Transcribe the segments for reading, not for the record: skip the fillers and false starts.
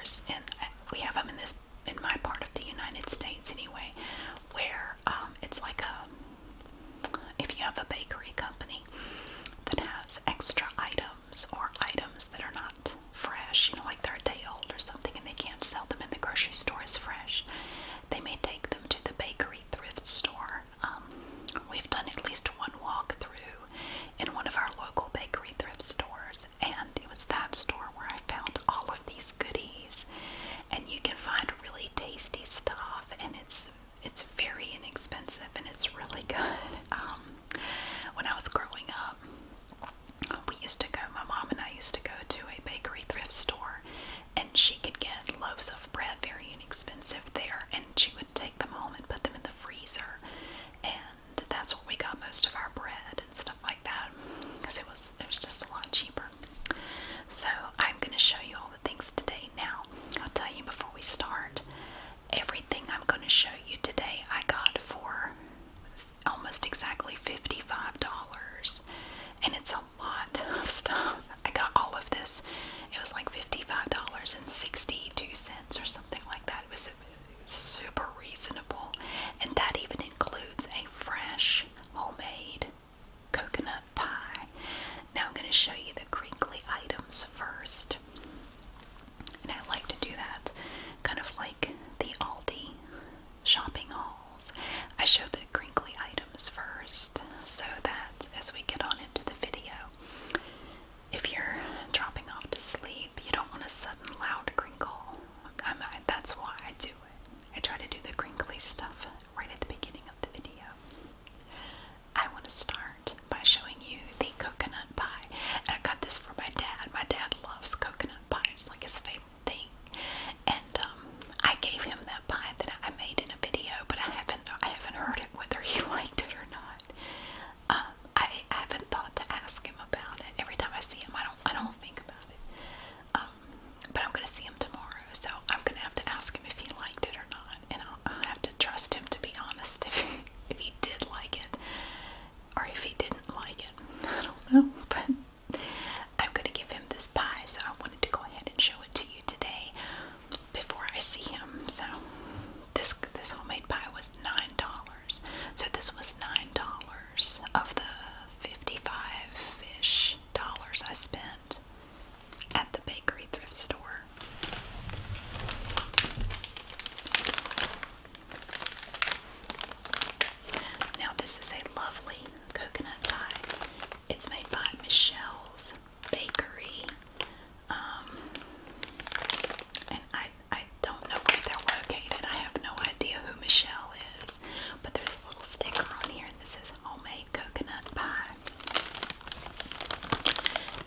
stores, and we have them in my part of the United States anyway, where it's like if you have a bakery company that has extra items or items that are not fresh, like they're a day old or something, and they can't sell them in the grocery store as fresh, they may take them to the bakery thrift store. We've done at least one walkthrough in one of our local bakery thrift stores, and it was that store where I found all of these goodies. And you can find really tasty stuff, and it's very inexpensive, and it's really good. When I was growing up, my mom and I used to go to a bakery thrift store, and she could get loaves of bread very inexpensive there, and she would take them home and put them in the freezer, and that's where we got most of our bread and stuff like that, because it was just a lot cheaper. So I'm going to show you all the things today. Now, I'll tell you before we start, everything I'm going to show you today I got for almost exactly $55, and it's a lot of stuff. I got all of this. It was like $55.62 or something like that. It was super reasonable, and that even includes a fresh homemade coconut pie. Now I'm going to show you the crinkly items first, and I like to do that kind of like the Aldi shopping hauls. I show the crinkly items first so that as we get on into the video, if you're dropping off to sleep, you don't want a sudden loud crinkle. That's why I do it. I try to do the crinkly stuff right at the beginning of the video. I want to start by showing you the coconut pie. And I got this for my dad. My dad loves coconut pie. It's like his favorite thing. And I gave him that pie that I made in a video, but I haven't heard it whether he liked it or not. I haven't thought to ask him about it. Every time I see him, I don't think about it. But I'm going to see him tomorrow, so I'm going to have to ask him if he liked it or not, and I'll have to trust him to be honest if he did like it or if he didn't like it. I don't know, but I'm going to give him this pie, so I wanted to go ahead and show it to you today before I see him. So this homemade pie was $9. So this was $9 of the 55-ish dollars I spent at the bakery thrift store. Now this is a lovely coconut pie. It's made by Michelle's Bakery. And I don't know where they're located. I have no idea who Michelle is. But there's a little sticker on here, and this is homemade coconut pie.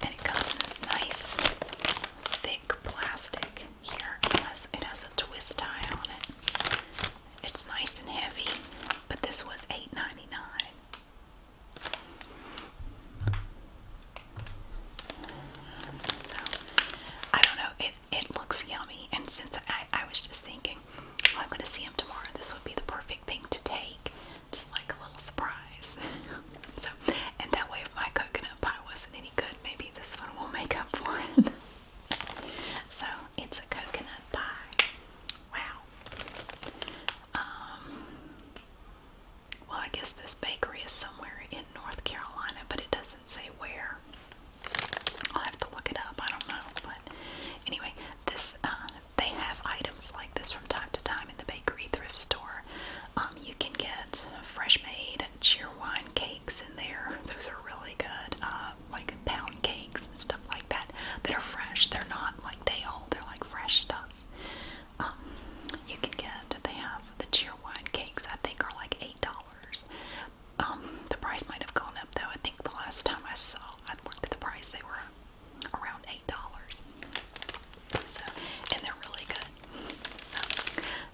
And it comes in this nice thick plastic here. It has a twist tie on it. It's nice and heavy, but this was $8.99. So I don't know, it looks yummy, and since I was just thinking, well, I'm going to see him tomorrow, this would be the perfect thing to take, just like a little surprise. So, and that way if my coconut pie wasn't any good, maybe this one will make up for it. So it's a coconut pie. Wow. Well, I guess this bakery is somewhere in North Carolina, but it doesn't say where. I'll have to look it up. I don't know, but anyway, they have items like this from time to time in the bakery thrift store. You can get fresh-made cheerwine cakes in there. Those are really good, like pound cakes and stuff like that are fresh. They're not like day old. They're like fresh stuff. They have the cheerwine cakes. I think are like $8. The price might have gone up though. I think the last time I looked at the price, they were around $8. So, and they're really good. So,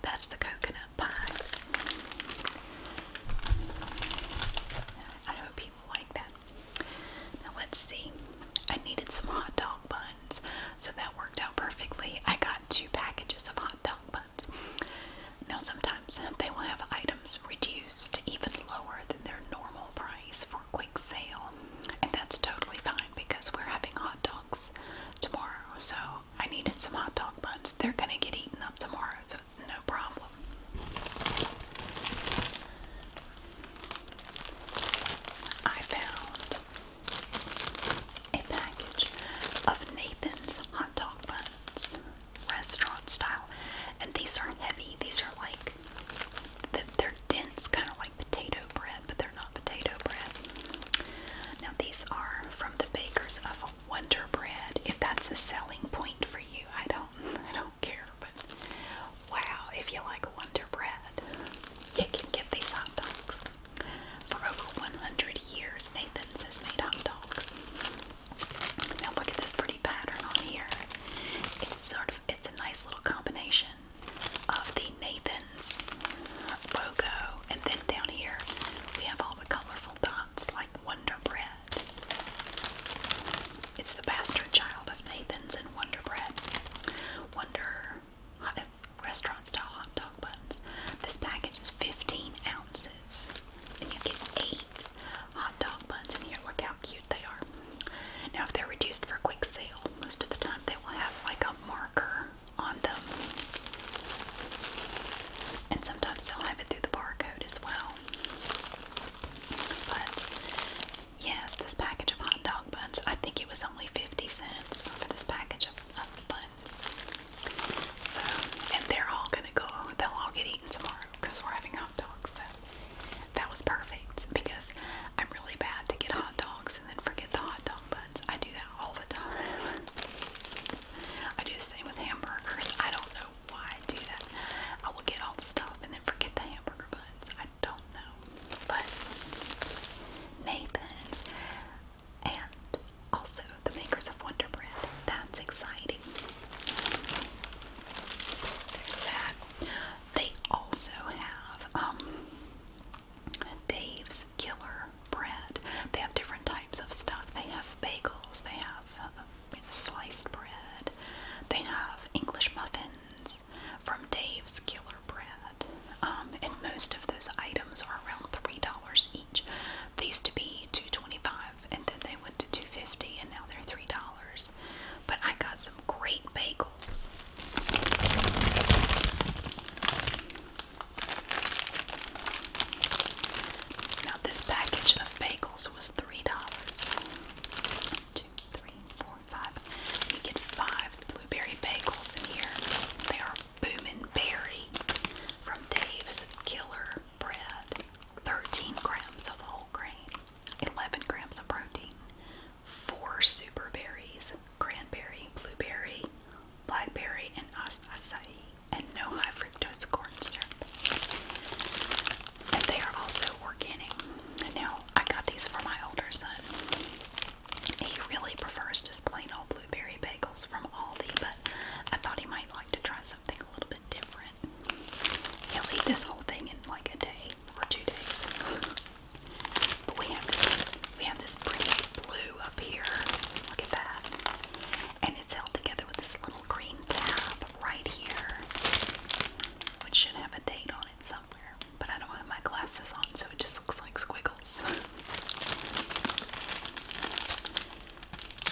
that's the coconut pie. I hope people like that. Now let's see. I needed some hot dog buns, so that worked out perfectly. I got 2 packages of hot dog buns. Now sometimes they will have items reduced even lower than their normal price for a quick sale, and that's totally fine because we're having hot dogs tomorrow, so I needed some hot dog buns. buns. They're gonna get eaten up tomorrow, so it's no problem. I found a package of Nathan's hot dog buns, restaurant style, and these are heavy. These are like, they're dense, kind of like potato bread, but they're not potato bread. Now these are from the bakers of Wonder Bread. If that's a selling point for you, I don't care, but wow, if you like Wonder Bread, you can get these hot dogs. For over 100 years, Nathan's has made hot dogs. Now look at this pretty pattern on here. It's a nice little combination of the Nathan's logo, and then down here we have all the colorful dots like Wonder Bread. It's the bastard child of Nathan's and Wonder Bread. Wonder restaurant style hot dog buns. This package is 15 ounces, and you get 8 hot dog buns in here. Look how cute they are. Now, if they're reduced for quick sale, most of the time they will have like a marker on them, and sometimes they'll have it through the barcode as well. But yes, this package of hot dog buns, I think it was only 50 cents for this package of buns. So, and they'll all get eaten tomorrow because we're having hot dogs. So that was perfect, because I'm really bad to get hot dogs and then forget the hot dog buns. I do that all the time. I do the same with hamburgers. I don't know why I do that. I will get all the stuff and then forget the hamburger buns. I don't know. But Nathan's and also the makers of Wonder Bread. That's exciting. There's that. They also have Dave's Killer Bread. They have different types of stuff. They have bagels. They have sliced bread. They have English muffins from Dave's Killer Bread. And most of those items are around $3 each. They used to be $2.25, and then they went to $2.50, and now they're $3. But I got some great bagels. Now this package of bagels was $3. 2, 3, 4, 5. You get 5 blueberry bagels in here. They are Boomin' Berry from Dave's Killer Bread. 13 grams of whole grain, 11 grams of protein, 4 super berries, cranberry, blueberry, blackberry, and acai, and no high fructose corn syrup. And they are also organic. Now, I got these for my older son. He really prefers just plain old blueberry bagels from Aldi, but I thought he might like to try something a little bit different. He'll eat this whole thing in like a day or 2 days. But we have this pretty blue up here. Look at that. And it's held together with this little green tab right here, which should have a date on it somewhere. But I don't have my glasses on, so it just looks like squiggles.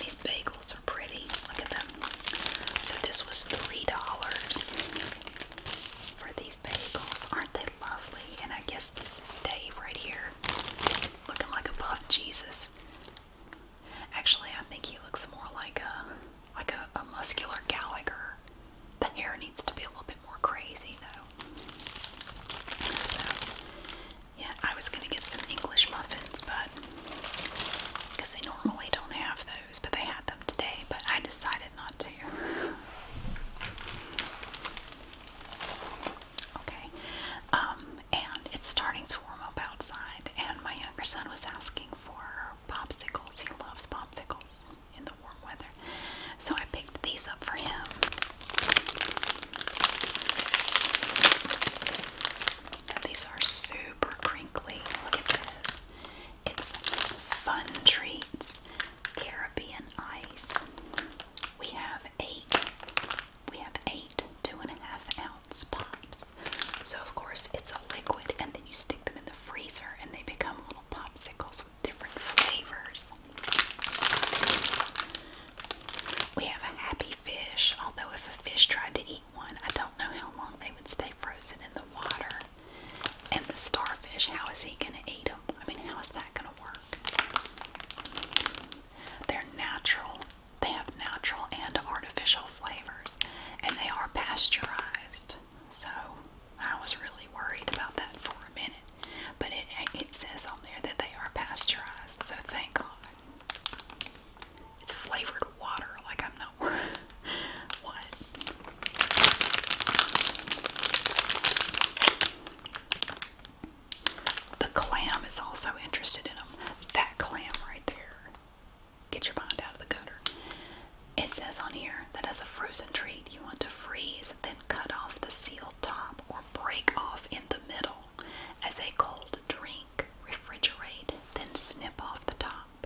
These bagels are pretty. Look at them. So this was $3 for these bagels. Aren't they fish tried to eat one. I don't know how long they would stay frozen in the water. And the starfish, how is he going to eat them? I mean, how is that going to work? They're natural. They have natural and artificial flavors. And they are pasteurized. So, I was really worried about that for a minute. But it says on there that they are pasteurized. So, thank God. It's flavored water. Like, I'm not worried. What? The clam is also interested in them. That clam right there. Get your mind out of the gutter. It says on here that as a frozen treat, you want to freeze, then cut off the sealed top or break off in the middle. As a cold drink, refrigerate, then snip off the top.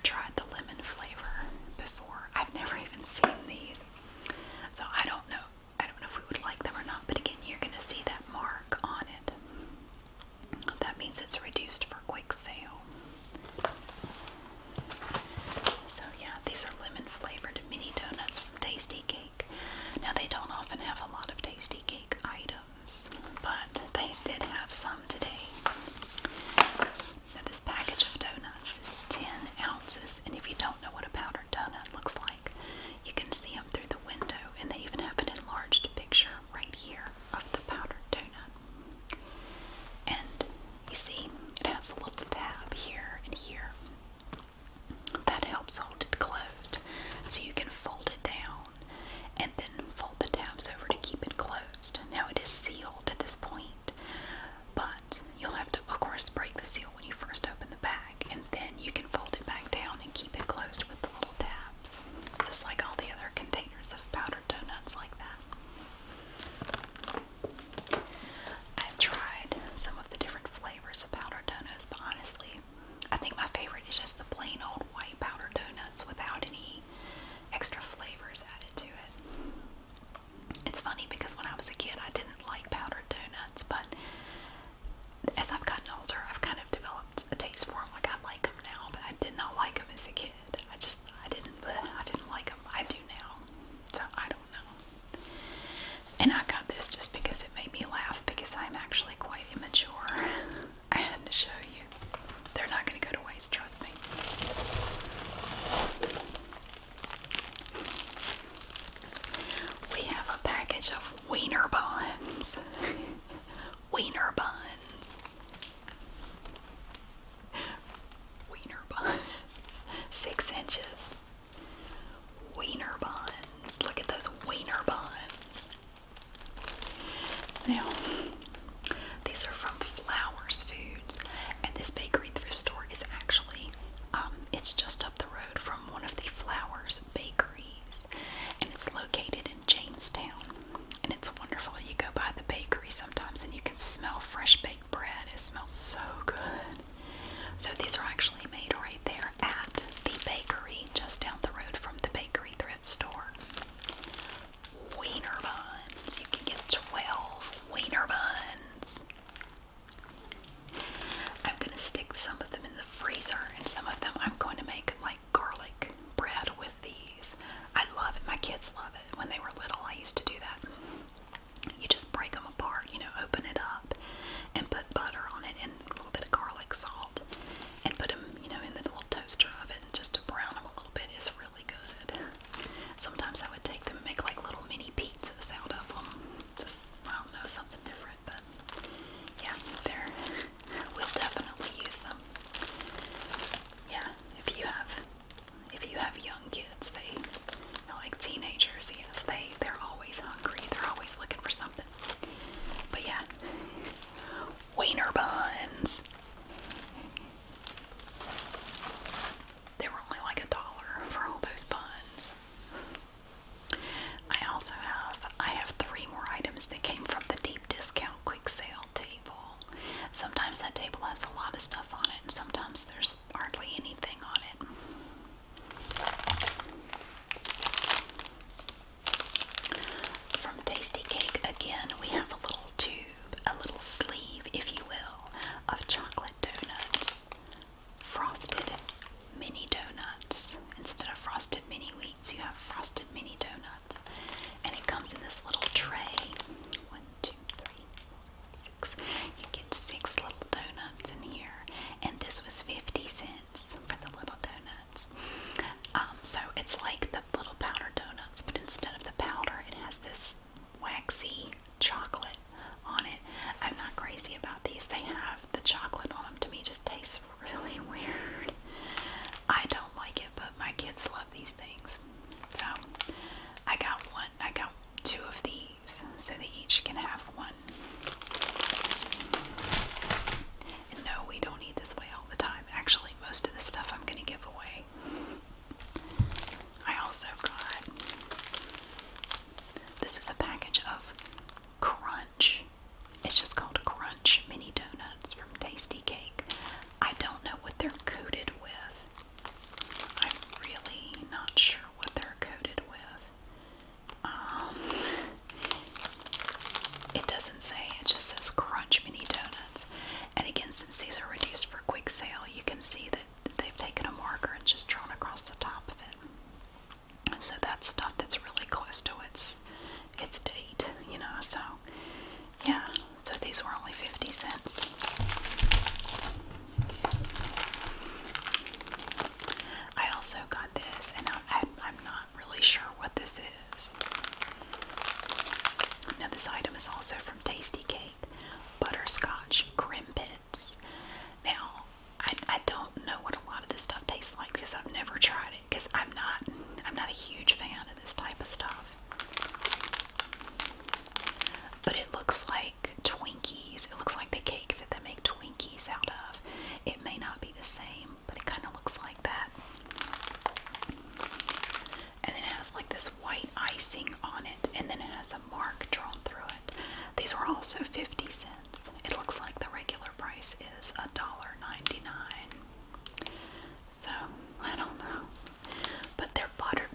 tried the lemon flavor before. I've never even seen these. So I don't know. I don't know if we would like them or not, but again, you're going to see that mark on it. That means it's reduced for quick sale. So yeah, these are lemon flavored mini donuts from Tasty Cake. Now they don't often have a lot of Tasty Cake items, but they did have some today. Now this package of donuts is 10 ounces, and if tried it because I'm not a huge fan of this type of stuff. But it looks like Twinkies. It looks like the cake that they make Twinkies out of. It may not be the same, but it kind of looks like that. And then it has like this white icing on it, and then it has a mark drawn through it. These were also 50 cents. It looks like the regular price is $1.99. So, I don't know. But they're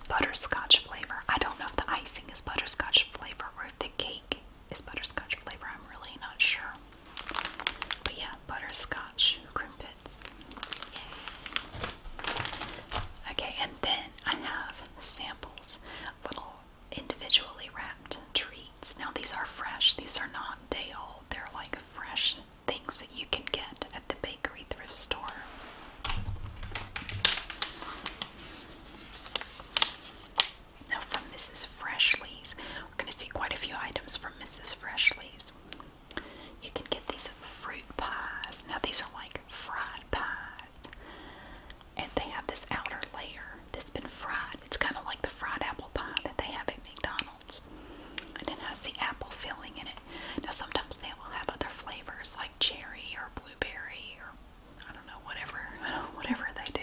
butterscotch flavor. I don't know if the icing is butterscotch flavor or if the cake is butterscotch flavor. I'm really not sure. But yeah, butterscotch crimpets. Yay. Okay, and then I have samples, little individually wrapped treats. Now these are fresh. These are not day old. They're like fresh things that you can get at the bakery thrift store. Now from Mrs. Freshley's, we're going to see quite a few items from Mrs. Freshley's. You can get these fruit pies. Now these are like fried pies. And they have this outer layer that's been fried. It's kind of like the fried apple pie that they have at McDonald's. And it has the apple filling in it. Now sometimes they will have other flavors like cherry or blueberry or I don't know, whatever they do.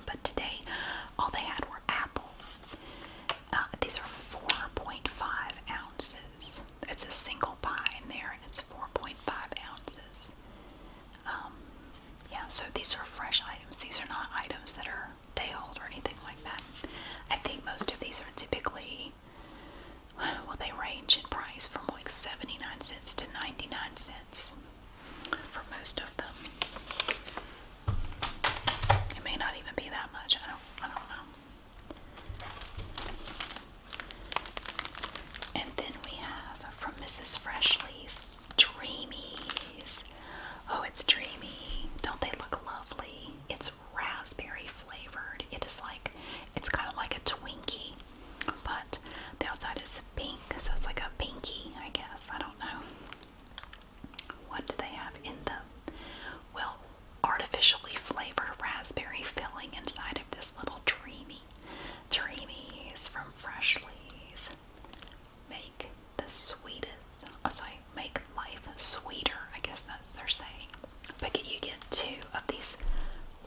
But today, all they had were apple. These are 4.5 ounces. It's a single pie in there, and it's 4.5 ounces. Yeah, so these are fresh items. These are not items that are day old or anything like that. I think most of these are typically, well, they range in price from like 79 cents to 99 cents for most of them. It may not even be that much. I don't know. And then we have from Mrs. Freshley's Dreamies. Oh, it's dreamy. Don't they look lovely? It's raspberry flavored. It's kind of like a Twinkie, but the outside is pink, so it's like a pinky, I guess. I don't know. What do they have in them? Well, artificially flavored raspberry filling inside of this little Dreamies from Freshley's. Make life sweeter, I guess that's they're saying. But you get 2 of these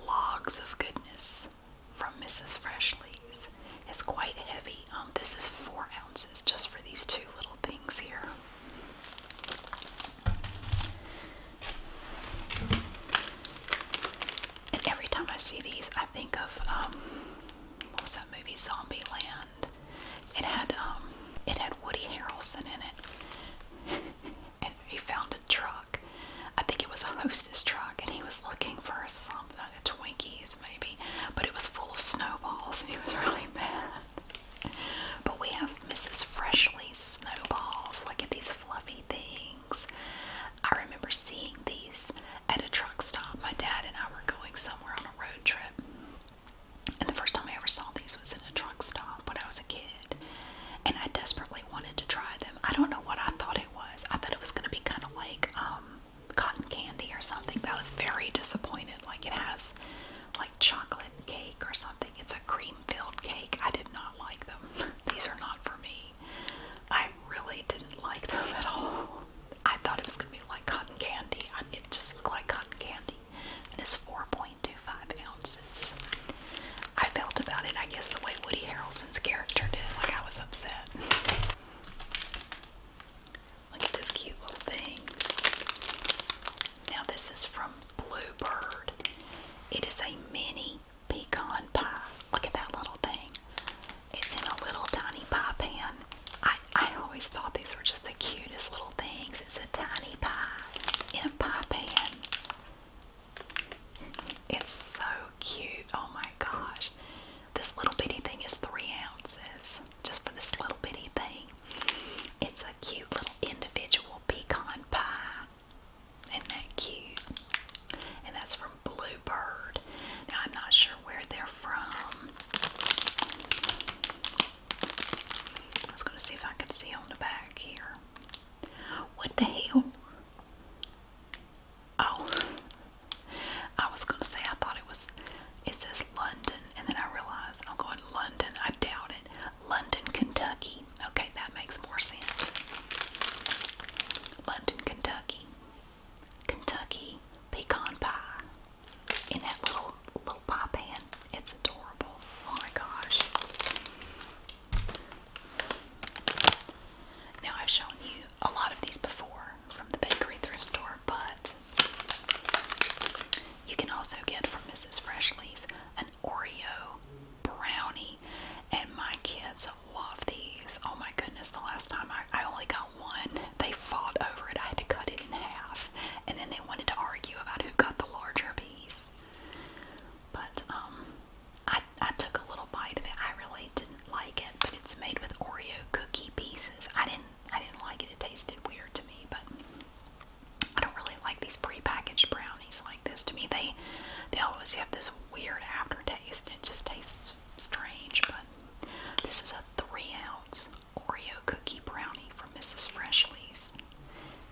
logs of goodness from Mrs. Freshley's. It's quite heavy. This is 4 ounces just for these 2 little things here. And every time I see these, I think of what was that movie, Zombieland? It had Woody Harrelson in it, and he found a truck. I think it was a Hostess truck, and he was looking for something, Twinkies maybe, but it was full of snowballs, and he was really mad. But we have Mrs. Freshley's snowballs. Look at these fluffy things. I remember seeing these at a truck stop. My dad and I were going somewhere on a road trip, and the first time I ever saw these was in a truck stop when I was a kid. And I desperately wanted to try them. I don't know what I thought it was. I thought it was going to be kind of like cotton candy or something, but I was very disappointed. Like, it they always have this weird aftertaste. It just tastes strange, but this is a 3-ounce Oreo cookie brownie from Mrs. Freshley's.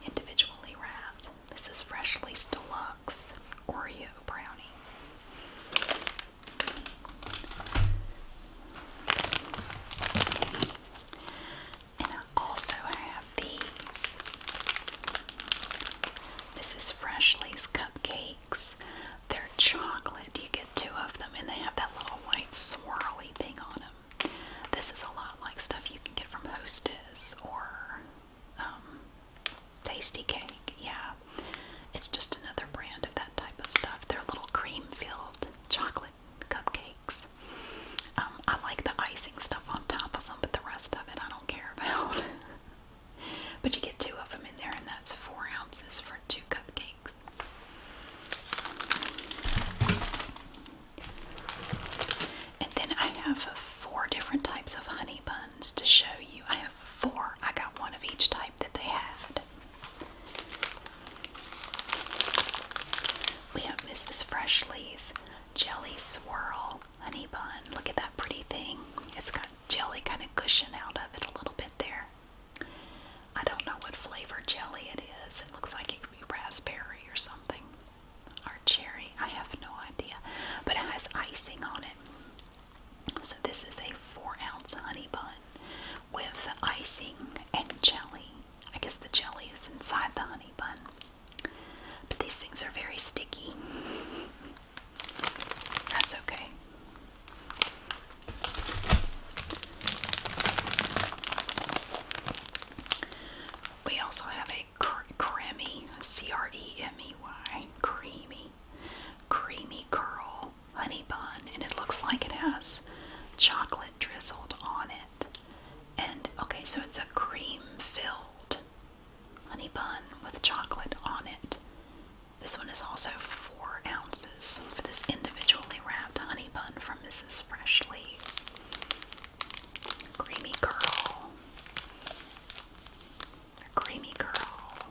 Individually wrapped. Mrs. Freshley's Deluxe Oreo brownie. And I also have these Mrs. Freshley's cupcakes. They're chocolate. You get 2 of them, and they have that little white swirly thing on them. This is a lot like stuff you can get from Hostess or Tasty Cake. Yeah, it's just another brand of that type of stuff. They're little cream-filled chocolate cupcakes. I like the icing stuff on top of them, but the rest of it I don't care about. But you get 2 of them in there, and that's 4 ounces for 2 cupcakes. And then I have 4 different types of honey buns to show you. I have 4. I got 1 of each type that they had. We have Mrs. Freshley's Jelly Swirl Honey Bun. Look at that pretty thing. It's got jelly kind of gushing out of it a little bit there. I don't know what flavor jelly it is. It looks like it could be raspberry or something. Or cherry. I have no idea. But it has icing on it. So this is a 4-ounce honey bun with icing and jelly. I guess the jelly is inside the honey bun. But these things are very sticky. That's okay. We also have a creamy, C-R-E-M-E-Y, creamy curl honey bun, and it looks like it has chocolate drizzled on it. And okay, so it's a cream-filled honey bun with chocolate on it. This one is also 4 ounces for this individually wrapped honey bun from Mrs. Freshley's. Creamy curl. Creamy curl.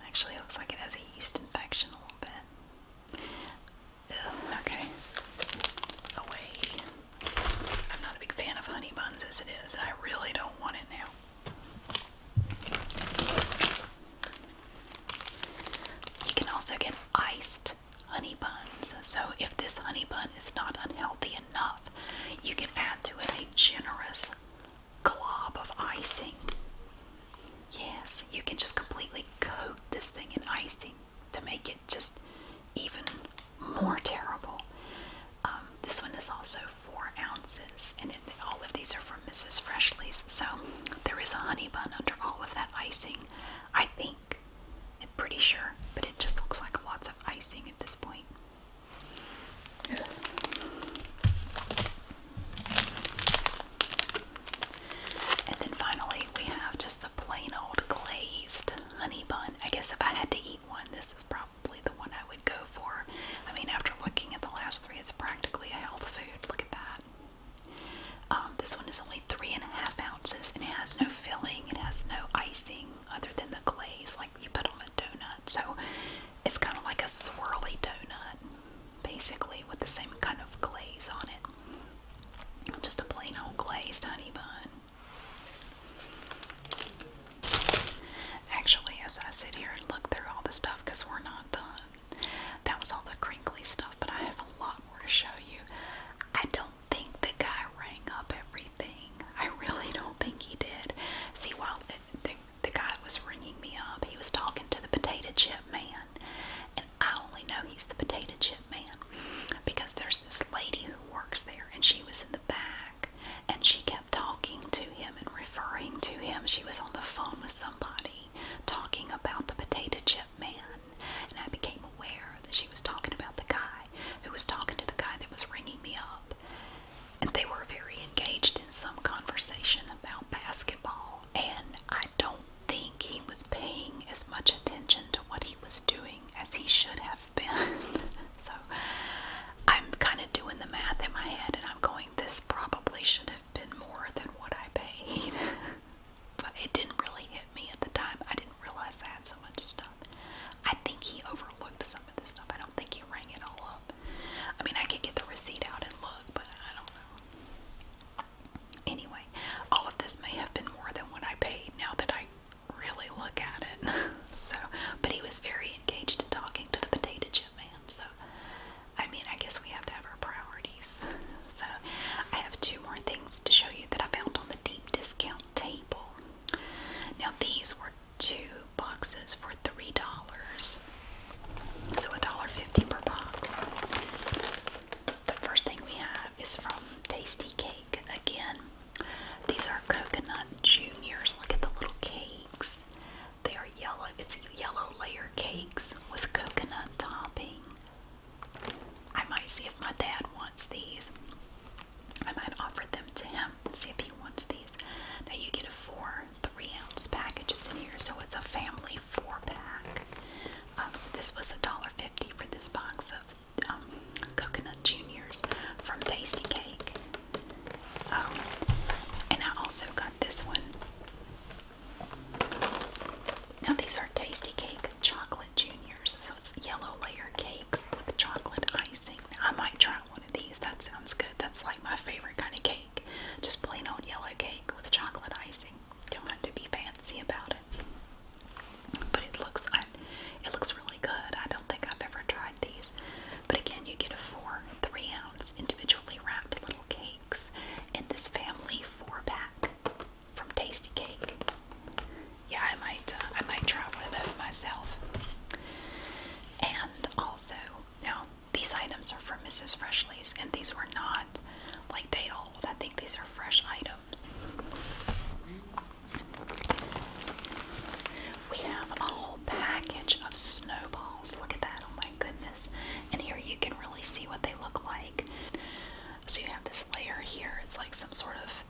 Actually, it looks like it has a yeast infection a little bit. Ugh, okay. Away. I'm not a big fan of honey buns as it is. I really don't want it now. You can also get iced honey buns. So if this honey bun is not unhealthy enough, you can add to it a generous glob of icing. Yes, you can just completely coat this thing in icing to make it just even more terrible. This one is also 4 ounces, and all of these are from Mrs. Freshley's. So there is a honey bun under all of that icing, I think. I'm pretty sure, but it just looks like lots of icing at this point. And then finally, we have just the plain old glazed honey bun. I guess if I had to eat one, this is probably the one I would go for. I mean, after looking at the last 3, it's practically a health food. Look at that. This one is only 3.5 ounces, and it has no filling. It has no icing other than the glaze like you put on a donut. So it's kind of $1.50 for this box of coconut juniors from Tasty Cake. And I also got this one. Now these are Tasty Cake chocolate juniors, so it's yellow layer cakes with chocolate icing. Now, I might try one of these. That sounds good. That's like my favorite kind of cake. Just plain old yellow cake with chocolate icing. Don't have to be fancy about it. But it looks really good. I don't think I've ever tried these. But again, you get a 3-ounce individually wrapped little cakes in this family 4-pack from Tasty Cake. Yeah, I might try one of those myself. And also, now these items are from Mrs. Freshley's, and these were not like day old. I think these are fresh items. We have a whole package of snowballs. Look at that, oh my goodness. And here you can really see what they look like. So you have this layer here, it's like some sort of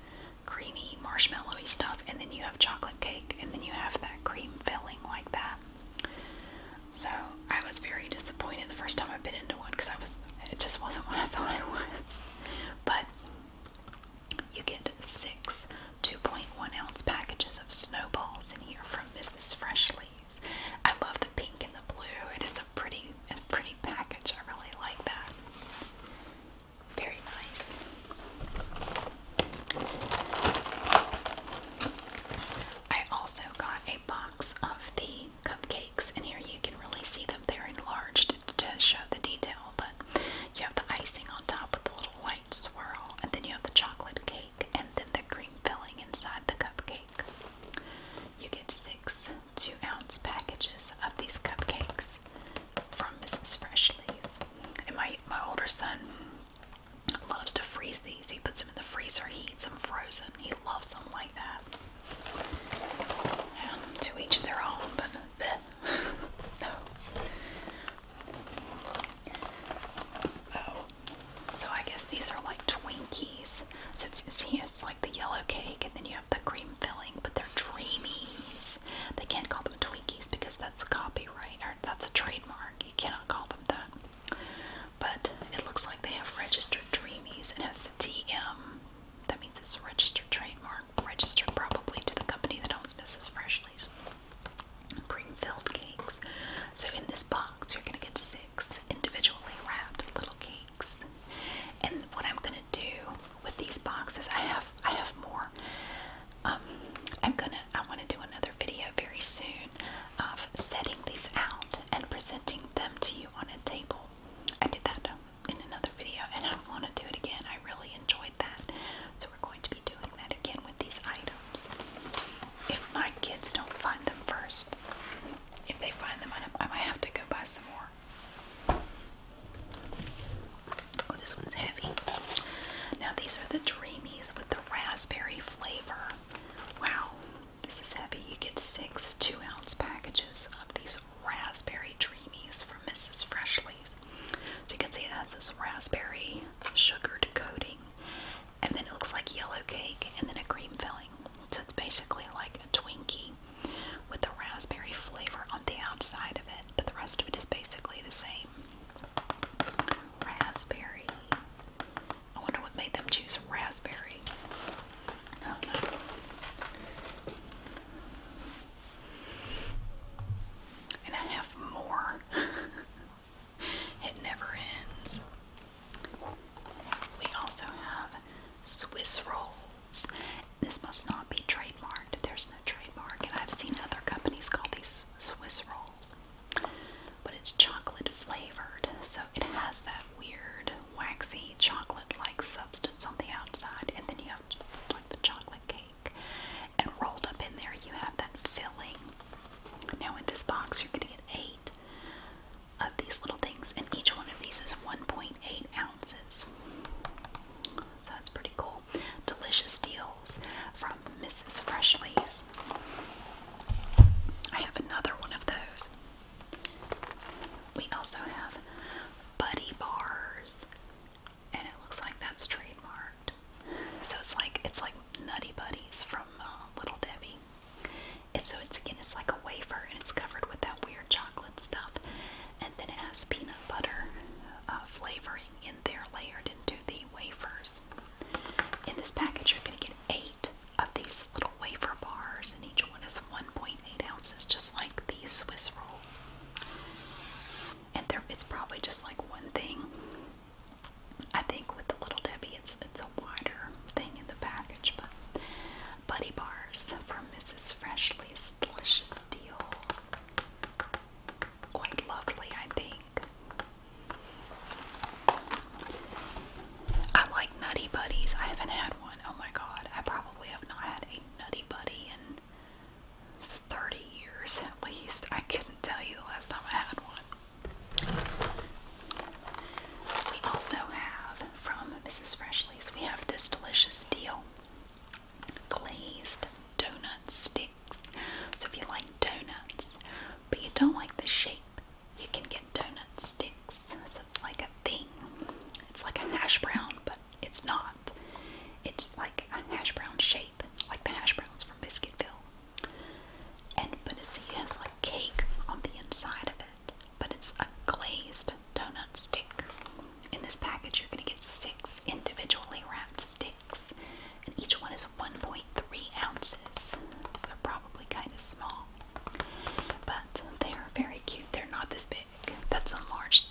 creamy marshmallowy stuff, and then you have chocolate cake, and then you have that cream filling like that. So I was very disappointed the first time I bit into one because it just wasn't what I thought it was. But you get 6 2.1-ounce packages of snowballs in here from Mrs. Freshley's. I love the pink and the blue. It is a pretty package. I really like that. Very nice. I also got a box of the cupcakes, and here you can really see them. They're enlarged to show the detail, but you have the icing on top with the little white swirl, and then you have the chocolate cake, and then the cream filling inside the cupcake. You get 6 2-ounce packages of these cupcakes from Mrs. Freshley's. And my older son loves to freeze these. He puts them in the freezer, he eats them frozen. He loves them like that. Yeah, to each their own, but no. Oh, so I guess these are like Twinkies. So it's like the yellow cake, and then you have the cream filling, but they're Dreamies. They can't call them Twinkies because that's copyright, or that's a trademark. You cannot call them that. But it looks like they have registered Dreamies. It has the TM. That means it's a registered trademark, registered probably to the company that owns Mrs. Freshley's. Cream-filled cakes. So in this box, you're going to get 6 individually wrapped little cakes. And what I'm going to do with these boxes, I have more.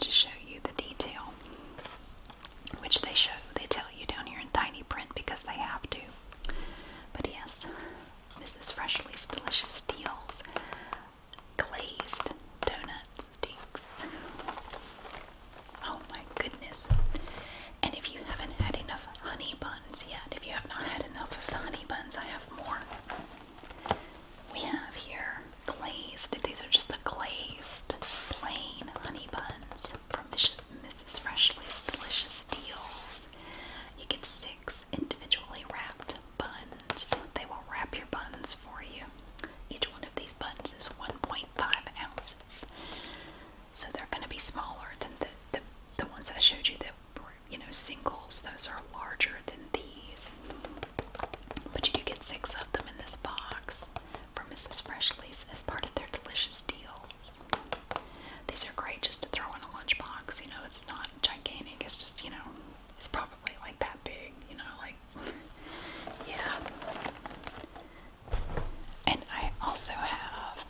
to show you the detail, which they tell you down here in tiny print because they have to. But yes, Mrs. Freshley's Delicious Deals glazed donut sticks. Oh my goodness. And if you haven't had enough honey buns yet, if you have not had enough of the honey buns, I have more. We have here glazed. These are just the glazed plain honey buns from Mrs. Freshley's Delicious Deals. You get 6 individually wrapped buns. They will wrap your buns for you. Each one of these buns is 1.5 ounces. So they're going to be smaller than the ones I showed you that were, singles. Those are larger than these. But you do get 6 of them in this box from Mrs. Freshley's as part of their delicious deals. These are great just to throw in a lunchbox. It's not gigantic. It's just, it's probably like that big, like, yeah. And I also have,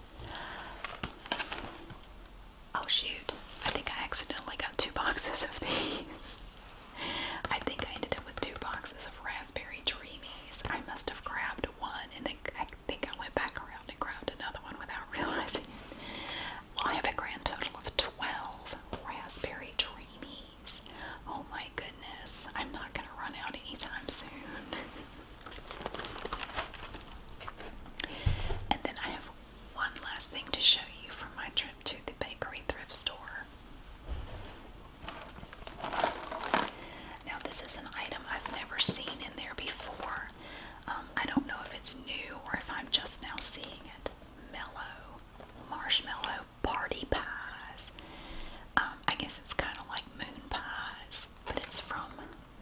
oh shoot, I think I accidentally got 2 boxes of these. I think I ended up with 2 boxes of raspberry dreamies. I must have grabbed one, and then I think I went back around and grabbed another one without realizing it. Well, I have a grand total of 12 raspberry dreamies. Oh my goodness, I'm not going to run out anytime soon. And then I have one last thing to show you from my trip to the bakery thrift store. Now this is an item I've never seen in there before. I don't know if it's new or if I'm just now seeing it. Mellow marshmallow party pies. I guess it's kind of like moon pies, but it's from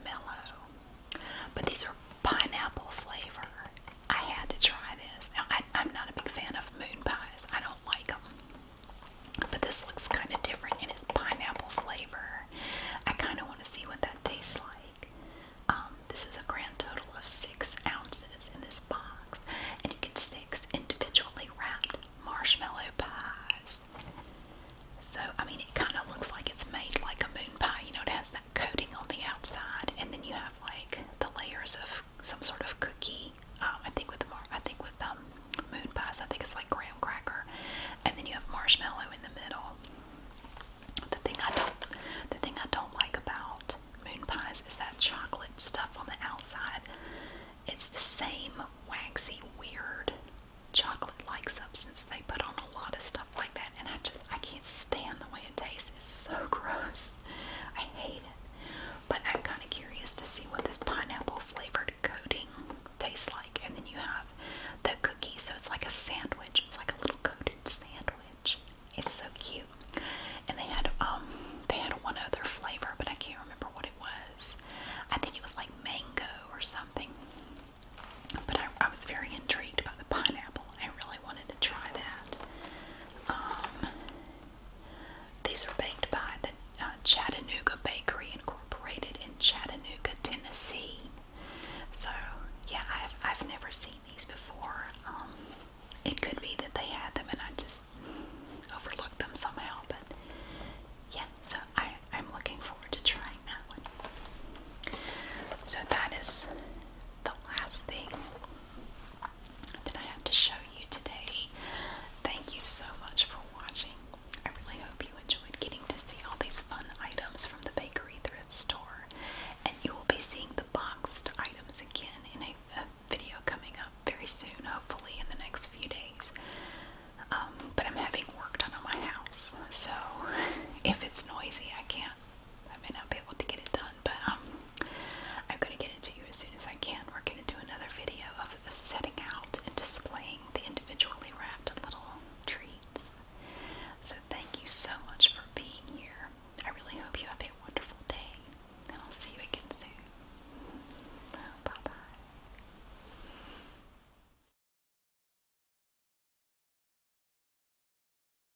Mellow. But these are pineapple flavor. I had to try this. Now I'm not a big fan of moon pies. I don't like them. But this looks kind of different and it's pineapple flavor. I kind of want to see what that tastes like. This is a grand total of 6 ounces in this box, and you get 6 individually wrapped marshmallow pies. So, I mean, it kind of looks like it's made like a moon pie. It has that coating on the outside, and then you have like the layers of some sort of cookie. I think with moon pies, I think it's like graham cracker, and then you have marshmallow in the middle. The thing I don't like about moon pies is that chocolate stuff on the outside. It's the same waxy, weird chocolate-like substance they put on a lot of stuff like that, and I can't stand the way it tastes. It's so gross. I hate it. But I'm kind of curious to see what this pineapple flavored coating tastes like. And then you have the cookies, so it's like a sandwich. It's like a little coated sandwich. It's so cute. And they had one other flavor, but I can't remember what it was. I think it was like mango or something. But I was very intrigued by the pineapple. I really wanted to try that. These are baked by the Chattanooga